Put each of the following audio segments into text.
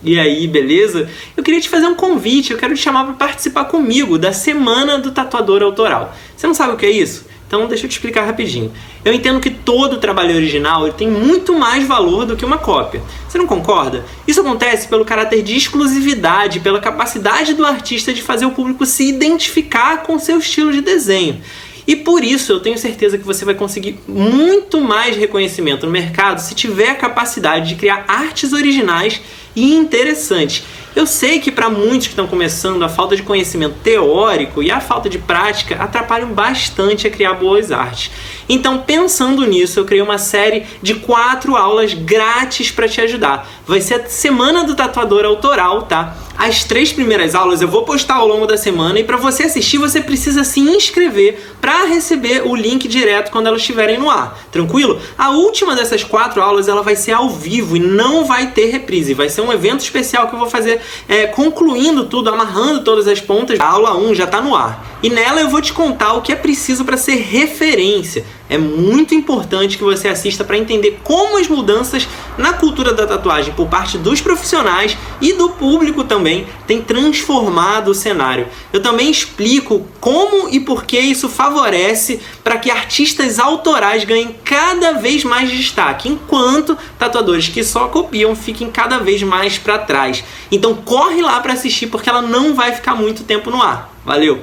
E aí, beleza? Eu queria te fazer um convite, eu quero te chamar para participar comigo da Semana do Tatuador Autoral. Você não sabe o que é isso? Então deixa eu te explicar rapidinho. Eu entendo que todo trabalho original ele tem muito mais valor do que uma cópia. Você não concorda? Isso acontece pelo caráter de exclusividade, pela capacidade do artista de fazer o público se identificar com seu estilo de desenho. E por isso eu tenho certeza que você vai conseguir muito mais reconhecimento no mercado se tiver a capacidade de criar artes originais e interessantes. Eu sei que para muitos que estão começando, a falta de conhecimento teórico e a falta de prática atrapalham bastante a criar boas artes. Então, pensando nisso, eu criei uma série de 4 aulas grátis para te ajudar. Vai ser a Semana do Tatuador Autoral, tá? As 3 primeiras aulas eu vou postar ao longo da semana e para você assistir você precisa se inscrever para receber o link direto quando elas estiverem no ar, tranquilo? A última dessas 4 aulas ela vai ser ao vivo e não vai ter reprise, vai ser um evento especial que eu vou fazer concluindo tudo, amarrando todas as pontas. A aula 1 já está no ar e nela eu vou te contar o que é preciso para ser referência. É muito importante que você assista para entender como as mudanças na cultura da tatuagem por parte dos profissionais e do público também têm transformado o cenário. Eu também explico como e por que isso favorece para que artistas autorais ganhem cada vez mais destaque, enquanto tatuadores que só copiam fiquem cada vez mais para trás. Então corre lá para assistir porque ela não vai ficar muito tempo no ar. Valeu!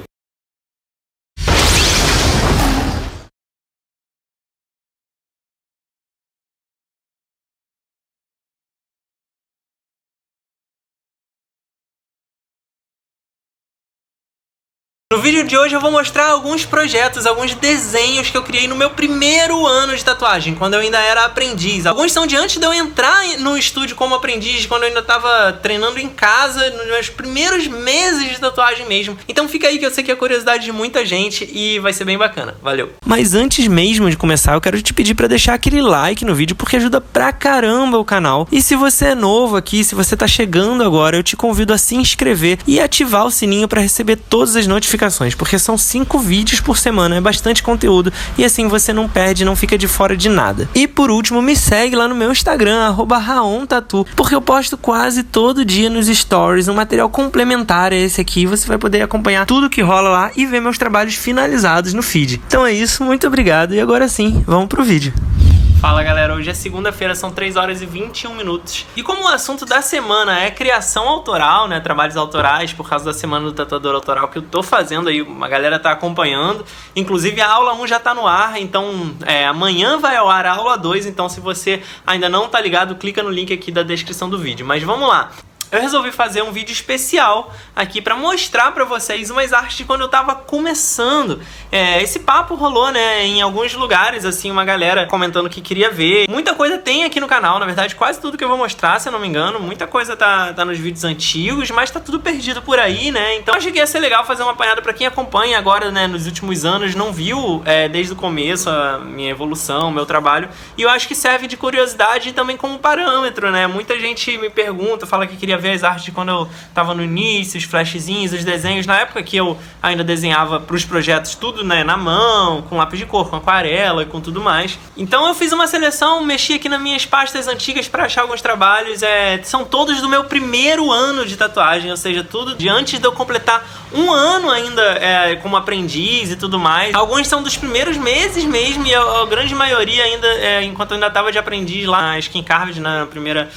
No vídeo de hoje eu vou mostrar alguns projetos, alguns desenhos que eu criei no meu primeiro ano de tatuagem, quando eu ainda era aprendiz. Alguns são de antes de eu entrar no estúdio como aprendiz, quando eu ainda estava treinando em casa, nos meus primeiros meses de tatuagem mesmo. Então fica aí que eu sei que é curiosidade de muita gente e vai ser bem bacana. Valeu! Mas antes mesmo de começar, eu quero te pedir para deixar aquele like no vídeo, porque ajuda pra caramba o canal. E se você é novo aqui, se você tá chegando agora, eu te convido a se inscrever e ativar o sininho para receber todas as notificações, porque são 5 vídeos por semana, é bastante conteúdo e assim você não perde, não fica de fora de nada. E por último, me segue lá no meu Instagram, @raontatu, porque eu posto quase todo dia nos stories um material complementar a esse aqui. Você vai poder acompanhar tudo que rola lá e ver meus trabalhos finalizados no feed. Então é isso, muito obrigado e agora sim, vamos pro vídeo. Fala galera, hoje é segunda-feira, são 3 horas e 21 minutos. E como o assunto da semana é criação autoral, né, trabalhos autorais, por causa da Semana do Tatuador Autoral que eu tô fazendo aí, uma galera tá acompanhando. Inclusive a aula 1 já tá no ar, então amanhã vai ao ar a aula 2, então se você ainda não tá ligado, clica no link aqui da descrição do vídeo. Mas vamos lá. Eu resolvi fazer um vídeo especial aqui para mostrar para vocês umas artes de quando eu tava começando. Esse papo rolou, né, em alguns lugares, assim, uma galera comentando que queria ver. Muita coisa tem aqui no canal, na verdade, quase tudo que eu vou mostrar, se eu não me engano. Muita coisa tá nos vídeos antigos, mas tá tudo perdido por aí, né? Então eu achei que ia ser legal fazer uma apanhada para quem acompanha agora, né, nos últimos anos, não viu desde o começo a minha evolução, o meu trabalho. E eu acho que serve de curiosidade e também como parâmetro, né? Muita gente me pergunta, fala que queria ver as artes de quando eu tava no início, os flashzinhos, os desenhos, na época que eu ainda desenhava pros projetos tudo, né, na mão, com lápis de cor, com aquarela e com tudo mais. Então eu fiz uma seleção, mexi aqui nas minhas pastas antigas para achar alguns trabalhos, são todos do meu primeiro ano de tatuagem, ou seja, tudo de antes de eu completar um ano ainda como aprendiz e tudo mais. Alguns são dos primeiros meses mesmo e a grande maioria ainda, enquanto eu ainda tava de aprendiz lá na Skin Carved, no primeiro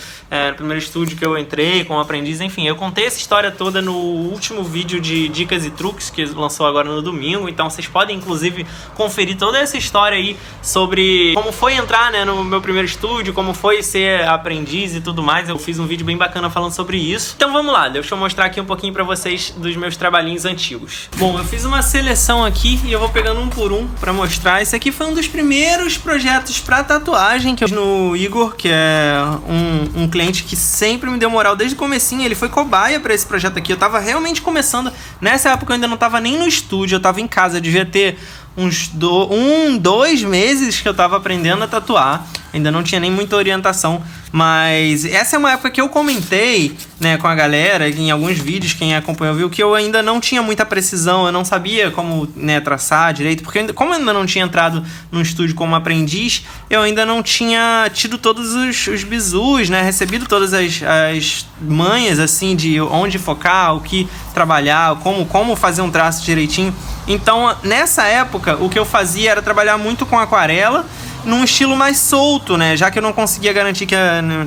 estúdio que eu entrei como aprendiz. Enfim, eu contei essa história toda no último vídeo de dicas e truques que lançou agora no domingo, então vocês podem inclusive conferir toda essa história aí sobre como foi entrar, né, no meu primeiro estúdio, como foi ser aprendiz e tudo mais. Eu fiz um vídeo bem bacana falando sobre isso. Então vamos lá, deixa eu mostrar aqui um pouquinho pra vocês dos meus trabalhinhos antigos. Bom, eu fiz uma seleção aqui e eu vou pegando um por um pra mostrar. Esse aqui foi um dos primeiros projetos pra tatuagem que eu fiz no Igor, que é um cliente que sempre me deu moral desde o comecinho. Ele foi cobaia pra esse projeto aqui. Eu tava realmente começando. Nessa época eu ainda não tava nem no estúdio, eu tava em casa. Eu devia ter uns 2 meses que eu tava aprendendo a tatuar. Ainda não tinha nem muita orientação Mas essa é uma época que eu comentei, né, com a galera, em alguns vídeos, quem acompanhou viu, que eu ainda não tinha muita precisão, eu não sabia como, né, traçar direito, porque como eu ainda não tinha entrado no estúdio como aprendiz, eu ainda não tinha tido todos os bizus, né, recebido todas as manhas, assim, de onde focar, o que trabalhar, como fazer um traço direitinho. Então, nessa época, o que eu fazia era trabalhar muito com aquarela, num estilo mais solto, né? Já que eu não conseguia garantir que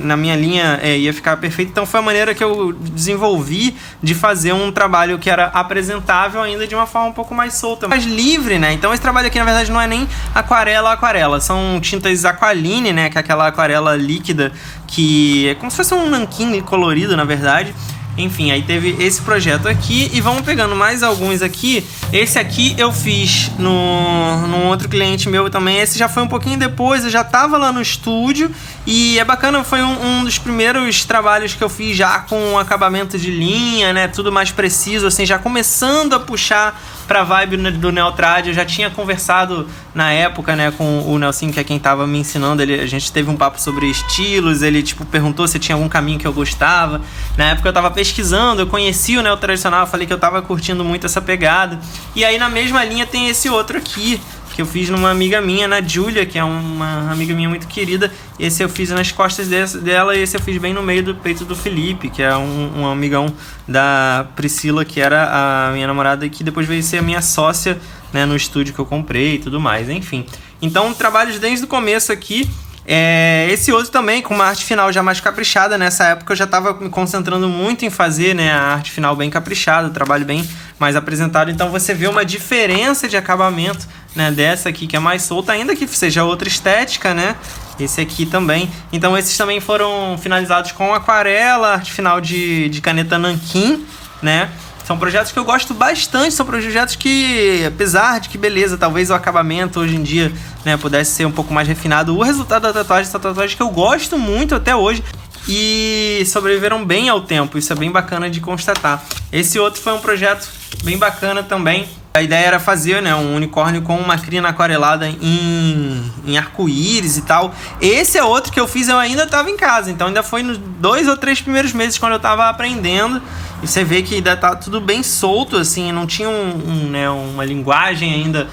na minha linha ia ficar perfeito, então foi a maneira que eu desenvolvi de fazer um trabalho que era apresentável ainda de uma forma um pouco mais solta, mais livre, né? Então esse trabalho aqui, na verdade, não é nem aquarela, são tintas Aqualine, né? Que é aquela aquarela líquida que é como se fosse um nanquim colorido, na verdade. Enfim, aí teve esse projeto aqui e vamos pegando mais alguns aqui. Esse aqui eu fiz num outro cliente meu também. Esse já foi um pouquinho depois, eu já tava lá no estúdio. E é bacana, foi um dos primeiros trabalhos que eu fiz já com acabamento de linha, né? Tudo mais preciso, assim, já começando a puxar pra vibe do Neotrad. Eu já tinha conversado na época, né, com o Nelson, que é quem tava me ensinando. A gente teve um papo sobre estilos, ele, tipo, perguntou se tinha algum caminho que eu gostava. Na época eu tava pesquisando, eu conheci o neo tradicional, eu falei que eu tava curtindo muito essa pegada. E aí na mesma linha tem esse outro aqui, que eu fiz numa amiga minha, na Júlia, que é uma amiga minha muito querida. Esse eu fiz nas costas dela e esse eu fiz bem no meio do peito do Felipe, que é um amigão da Priscila, que era a minha namorada e que depois veio ser a minha sócia, né, no estúdio que eu comprei e tudo mais, enfim. Então, trabalhos desde o começo aqui. Esse outro também, com uma arte final já mais caprichada. Nessa época eu já estava me concentrando muito em fazer, né, a arte final bem caprichada, o trabalho bem mais apresentado. Então você vê uma diferença de acabamento, né, dessa aqui que é mais solta, ainda que seja outra estética, né? Esse aqui também. Então esses também foram finalizados com aquarela, arte final de caneta nanquim, né? São projetos que eu gosto bastante, são projetos que, apesar de que, beleza, talvez o acabamento hoje em dia, né, pudesse ser um pouco mais refinado, o resultado da tatuagem, essa tatuagem que eu gosto muito até hoje, e sobreviveram bem ao tempo, isso é bem bacana de constatar. Esse outro foi um projeto bem bacana também. A ideia era fazer, né, um unicórnio com uma crina aquarelada em arco-íris e tal. Esse é outro que eu fiz, eu ainda estava em casa, então ainda foi nos 2 ou 3 primeiros meses quando eu estava aprendendo. E você vê que ainda tá tudo bem solto, assim, não tinha uma linguagem ainda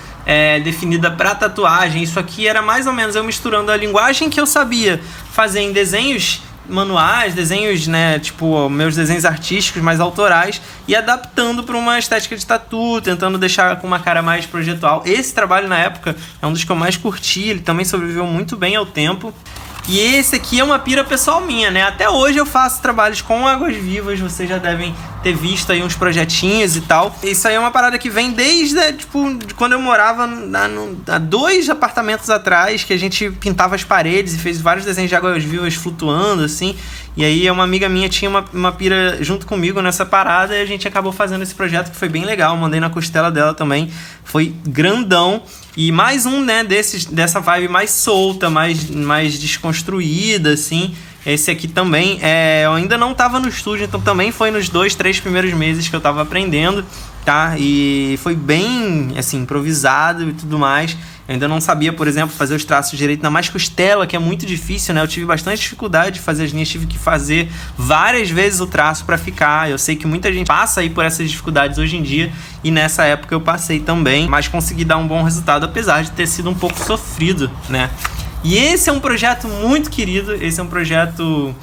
definida para tatuagem. Isso aqui era mais ou menos eu misturando a linguagem que eu sabia fazer em desenhos manuais, desenhos, né, tipo, meus desenhos artísticos mais autorais, e adaptando para uma estética de tatu, tentando deixar com uma cara mais projetual. Esse trabalho na época é um dos que eu mais curti, ele também sobreviveu muito bem ao tempo. E esse aqui é uma pira pessoal minha, né? Até hoje eu faço trabalhos com águas vivas, vocês já devem ter visto aí uns projetinhos e tal. Isso aí é uma parada que vem desde, tipo, de quando eu morava há 2 apartamentos atrás, que a gente pintava as paredes e fez vários desenhos de águas vivas flutuando, assim. E aí uma amiga minha tinha uma pira junto comigo nessa parada e a gente acabou fazendo esse projeto que foi bem legal. Mandei na costela dela também, foi grandão. E mais um, né, dessa vibe mais solta, mais desconstruída, assim. Esse aqui também, eu ainda não tava no estúdio, então também foi nos 2, 3 primeiros meses que eu tava aprendendo, tá? E foi bem, assim, improvisado e tudo mais. Eu ainda não sabia, por exemplo, fazer os traços direito na mais costela, que é muito difícil, né? Eu tive bastante dificuldade de fazer as linhas, tive que fazer várias vezes o traço para ficar. Eu sei que muita gente passa aí por essas dificuldades hoje em dia, e nessa época eu passei também, mas consegui dar um bom resultado, apesar de ter sido um pouco sofrido, né? E esse é um projeto muito querido, esse é um projeto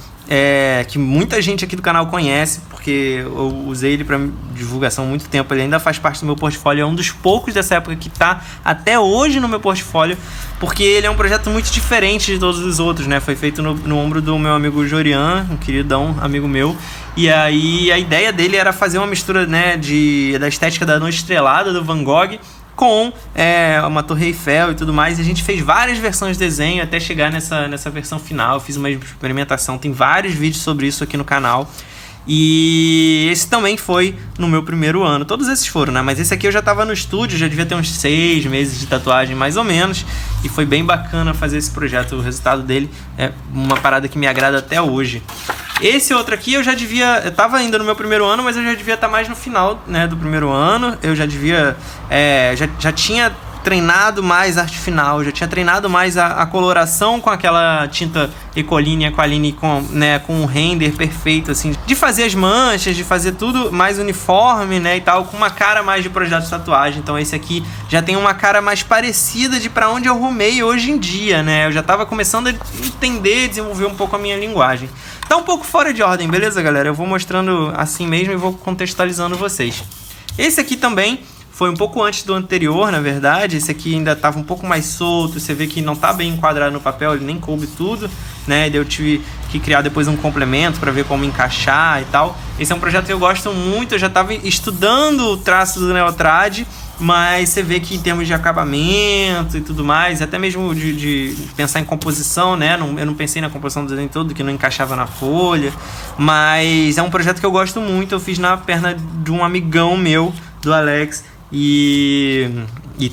que muita gente aqui do canal conhece, porque eu usei ele para divulgação há muito tempo, ele ainda faz parte do meu portfólio, é um dos poucos dessa época que tá até hoje no meu portfólio, porque ele é um projeto muito diferente de todos os outros, né? Foi feito no ombro do meu amigo Jorian, um queridão amigo meu, e aí a ideia dele era fazer uma mistura, né, da estética da Noite Estrelada, do Van Gogh, com uma Torre Eiffel e tudo mais. E a gente fez várias versões de desenho até chegar nessa versão final. Eu fiz uma experimentação, tem vários vídeos sobre isso aqui no canal. E esse também foi no meu primeiro ano. Todos esses foram, né? Mas esse aqui eu já tava no estúdio, já devia ter uns 6 meses de tatuagem, mais ou menos. E foi bem bacana fazer esse projeto. O resultado dele é uma parada que me agrada até hoje. Esse outro aqui eu tava ainda no meu primeiro ano, mas eu já devia estar mais no final, né, do primeiro ano. Eu já devia, já tinha treinado mais a arte final, já tinha treinado mais a coloração com aquela tinta Ecoline, Aqualine com, né, com um render perfeito, assim, de fazer as manchas, de fazer tudo mais uniforme, né, e tal, com uma cara mais de projeto de tatuagem. Então esse aqui já tem uma cara mais parecida de pra onde eu rumei hoje em dia, né, eu já tava começando a entender, desenvolver um pouco a minha linguagem. Tá um pouco fora de ordem, beleza, galera? Eu vou mostrando assim mesmo e vou contextualizando vocês. Esse aqui também foi um pouco antes do anterior, na verdade. Esse aqui ainda estava um pouco mais solto. Você vê que não está bem enquadrado no papel, ele nem coube tudo, né? Eu tive que criar depois um complemento para ver como encaixar e tal. Esse é um projeto que eu gosto muito. Eu já estava estudando o traço do Neotrad, mas você vê que em termos de acabamento e tudo mais, até mesmo de pensar em composição, né? Eu não pensei na composição do desenho todo, que não encaixava na folha. Mas é um projeto que eu gosto muito. Eu fiz na perna de um amigão meu, do Alex. E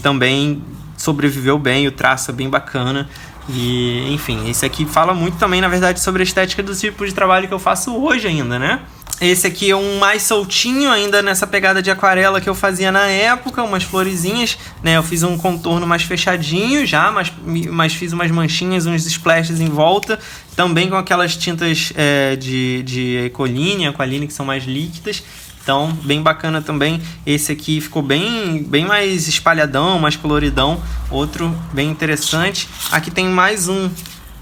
também sobreviveu bem, o traço é bem bacana. E enfim, esse aqui fala muito também, na verdade, sobre a estética do tipo de trabalho que eu faço hoje ainda, né? Esse aqui é um mais soltinho, ainda nessa pegada de aquarela que eu fazia na época, umas florezinhas, né? Eu fiz um contorno mais fechadinho já, mas fiz umas manchinhas, uns splashes em volta, também com aquelas tintas de Ecoline, Aqualine, que são mais líquidas. Então, bem bacana também. Esse aqui ficou bem mais espalhadão, mais coloridão. Outro bem interessante. Aqui tem mais um,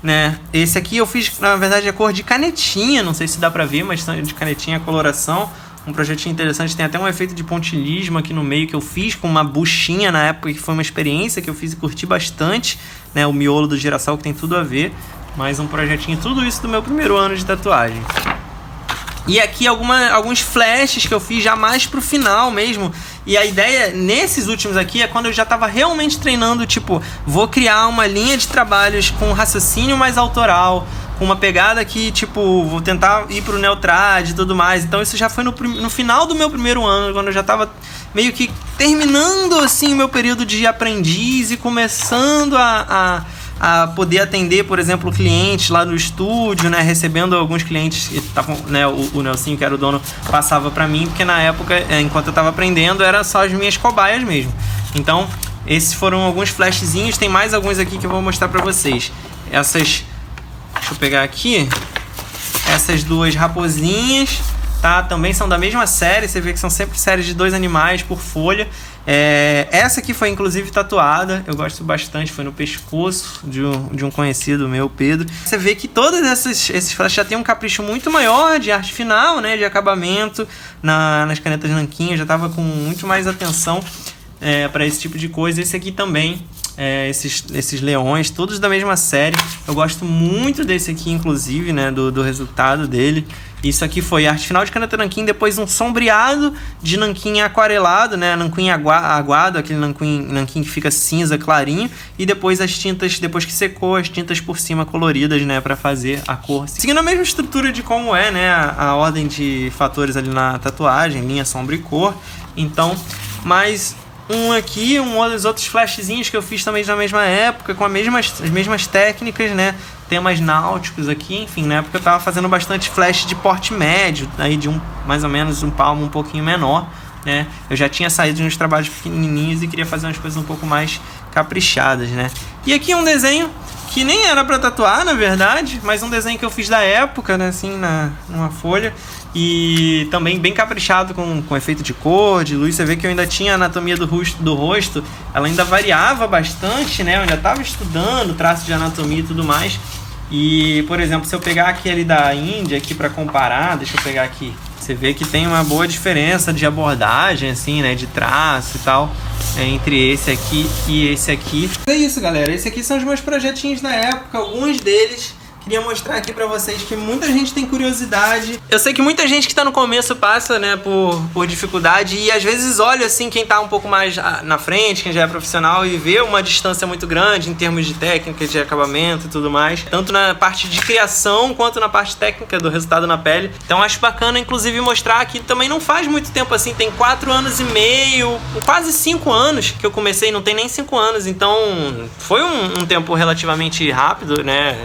né? Esse aqui eu fiz, na verdade, a cor de canetinha. Não sei se dá pra ver, mas de canetinha a coloração. Um projetinho interessante. Tem até um efeito de pontilhismo aqui no meio que eu fiz com uma buchinha na época, que foi uma experiência que eu fiz e curti bastante, né? O miolo do girassol, que tem tudo a ver. Mais um projetinho. Tudo isso do meu primeiro ano de tatuagem. E aqui alguns flashes que eu fiz já mais pro final mesmo. E a ideia nesses últimos aqui é quando eu já tava realmente treinando, tipo, vou criar uma linha de trabalhos com um raciocínio mais autoral, com uma pegada que, tipo, vou tentar ir pro Neotrad e tudo mais. Então isso já foi no final do meu primeiro ano, quando eu já tava meio que terminando, assim, o meu período de aprendiz e começando a poder atender, por exemplo, clientes lá no estúdio, né, recebendo alguns clientes que estavam, né, o Nelsinho, que era o dono, passava para mim, porque na época, enquanto eu estava aprendendo, era só as minhas cobaias mesmo. Então, esses foram alguns flashzinhos, tem mais alguns aqui que eu vou mostrar para vocês. Deixa eu pegar aqui, essas duas raposinhas, tá? Também são da mesma série, você vê que são sempre séries de 2 animais por folha. Essa aqui foi inclusive tatuada, eu gosto bastante, foi no pescoço de um conhecido meu, Pedro. Você vê que todos esses flashes já tem um capricho muito maior de arte final, né, de acabamento. Nas canetas nanquim eu já tava com muito mais atenção para esse tipo de coisa. Esse aqui também, esses leões, todos da mesma série. Eu gosto muito desse aqui, inclusive, né, do resultado dele. Isso aqui foi arte final de caneta nanquim, depois um sombreado de nanquim aquarelado, né? Nanquim aguado, aquele nanquim que fica cinza clarinho, e depois as tintas, depois que secou, as tintas por cima coloridas, né, para fazer a cor. Seguindo a mesma estrutura de como é, né, a ordem de fatores ali na tatuagem, linha, sombra e cor. Então, mais aqui, dos outros flashzinhos que eu fiz também na mesma época, com as mesmas técnicas, né? Temas náuticos aqui, enfim, na época eu tava fazendo bastante flash de porte médio, aí de mais ou menos um palmo um pouquinho menor, né? Eu já tinha saído de uns trabalhos pequenininhos e queria fazer umas coisas um pouco mais caprichadas, né? E aqui um desenho que nem era pra tatuar, na verdade, mas um desenho que eu fiz da época, né, assim, numa folha. E também bem caprichado com efeito de cor, de luz. Você vê que eu ainda tinha a anatomia do rosto, ela ainda variava bastante, né? Eu ainda estava estudando traço de anatomia e tudo mais. E, por exemplo, se eu pegar aquele da Índia aqui para comparar, deixa eu pegar aqui. Você vê que tem uma boa diferença de abordagem, assim, né? De traço e tal, entre esse aqui e esse aqui. É isso, galera. Esse aqui são os meus projetinhos da época, alguns deles. Queria mostrar aqui pra vocês que muita gente tem curiosidade. Eu sei que muita gente que tá no começo passa, né, por dificuldade. E às vezes olha, assim, quem tá um pouco mais na frente, quem já é profissional, e vê uma distância muito grande em termos de técnica, de acabamento e tudo mais. Tanto na parte de criação, quanto na parte técnica do resultado na pele. Então acho bacana, inclusive, mostrar que também não faz muito tempo assim. Tem 4 anos e meio, quase 5 anos que eu comecei. Não tem nem 5 anos. Então foi um tempo relativamente rápido, né.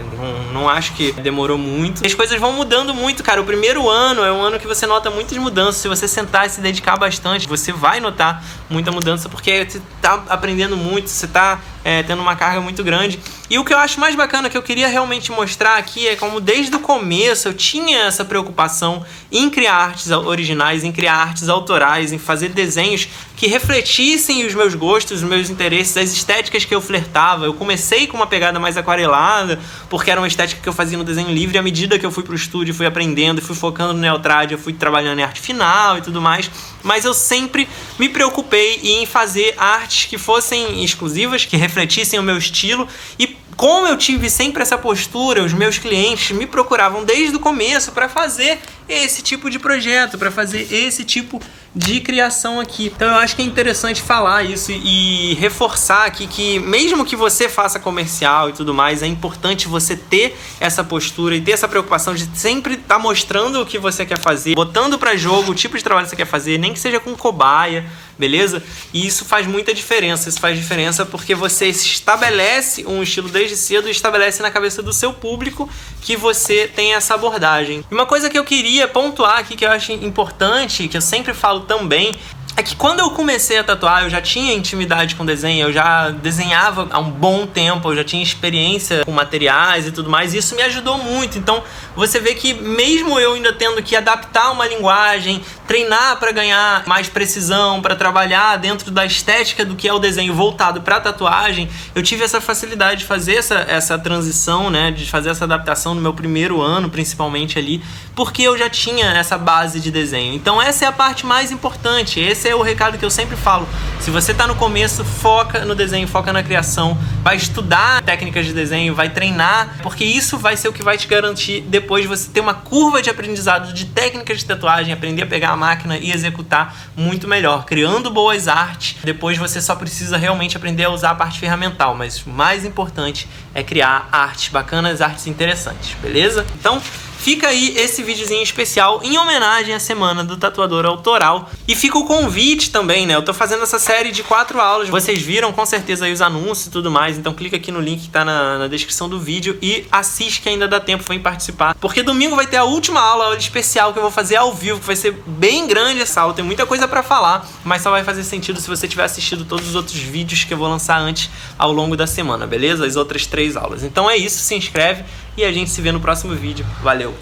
Não não acho que demorou muito. As coisas vão mudando muito, cara. O primeiro ano é um ano que você nota muitas mudanças. Se você sentar e se dedicar bastante, você vai notar muita mudança, porque você tá aprendendo muito, você tá tendo uma carga muito grande. E o que eu acho mais bacana, que eu queria realmente mostrar aqui, é como desde o começo eu tinha essa preocupação em criar artes originais, em criar artes autorais, em fazer desenhos que refletissem os meus gostos, os meus interesses, as estéticas que eu flertava. Eu comecei com uma pegada mais aquarelada, porque era uma estética que eu fazia no desenho livre. À medida que eu fui pro estúdio, fui aprendendo, fui focando no Neotrad, eu fui trabalhando em arte final e tudo mais. Mas eu sempre me preocupei em fazer artes que fossem exclusivas, que refletissem o meu estilo. E como eu tive sempre essa postura, os meus clientes me procuravam desde o começo para fazer esse tipo de projeto, para fazer esse tipo de criação aqui. Então eu acho que é interessante falar isso e reforçar aqui que mesmo que você faça comercial e tudo mais, é importante você ter essa postura e ter essa preocupação de sempre estar mostrando o que você quer fazer, botando para jogo o tipo de trabalho que você quer fazer, nem que seja com cobaia, beleza? E isso faz muita diferença. Isso faz diferença porque você estabelece um estilo desde cedo e estabelece na cabeça do seu público que você tem essa abordagem. E uma coisa que eu queria pontuar aqui, que eu acho importante, que eu sempre falo também, é que quando eu comecei a tatuar, eu já tinha intimidade com desenho, eu já desenhava há um bom tempo, eu já tinha experiência com materiais e tudo mais, e isso me ajudou muito. Então você vê que mesmo eu ainda tendo que adaptar uma linguagem, treinar para ganhar mais precisão, para trabalhar dentro da estética do que é o desenho voltado para tatuagem, eu tive essa facilidade de fazer essa transição, né, de fazer essa adaptação no meu primeiro ano, principalmente ali, porque eu já tinha essa base de desenho. Então essa é a parte mais importante, esse é o recado que eu sempre falo. Se você tá no começo, foca no desenho, foca na criação, vai estudar técnicas de desenho, vai treinar, porque isso vai ser o que vai te garantir depois de você ter uma curva de aprendizado de técnicas de tatuagem, aprender a pegar a máquina e executar muito melhor, criando boas artes. Depois você só precisa realmente aprender a usar a parte ferramental, mas o mais importante é criar artes bacanas, artes interessantes, beleza? Então fica aí esse videozinho especial em homenagem à Semana do Tatuador Autoral. E fica o convite também, né? Eu tô fazendo essa série de 4 aulas. Vocês viram com certeza aí os anúncios e tudo mais. Então clica aqui no link que tá na descrição do vídeo e assiste que ainda dá tempo, vem participar. Porque domingo vai ter a última aula especial que eu vou fazer ao vivo, que vai ser bem grande essa aula. Tem muita coisa pra falar, mas só vai fazer sentido se você tiver assistido todos os outros vídeos que eu vou lançar antes ao longo da semana, beleza? As outras 3 aulas. Então é isso, se inscreve e a gente se vê no próximo vídeo. Valeu!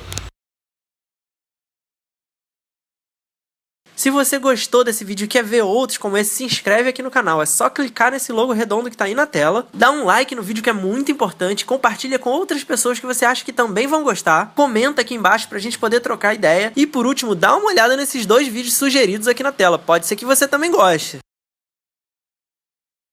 Se você gostou desse vídeo e quer ver outros como esse, se inscreve aqui no canal. É só clicar nesse logo redondo que tá aí na tela, dá um like no vídeo que é muito importante, compartilha com outras pessoas que você acha que também vão gostar, comenta aqui embaixo pra gente poder trocar ideia e por último, dá uma olhada nesses 2 vídeos sugeridos aqui na tela. Pode ser que você também goste.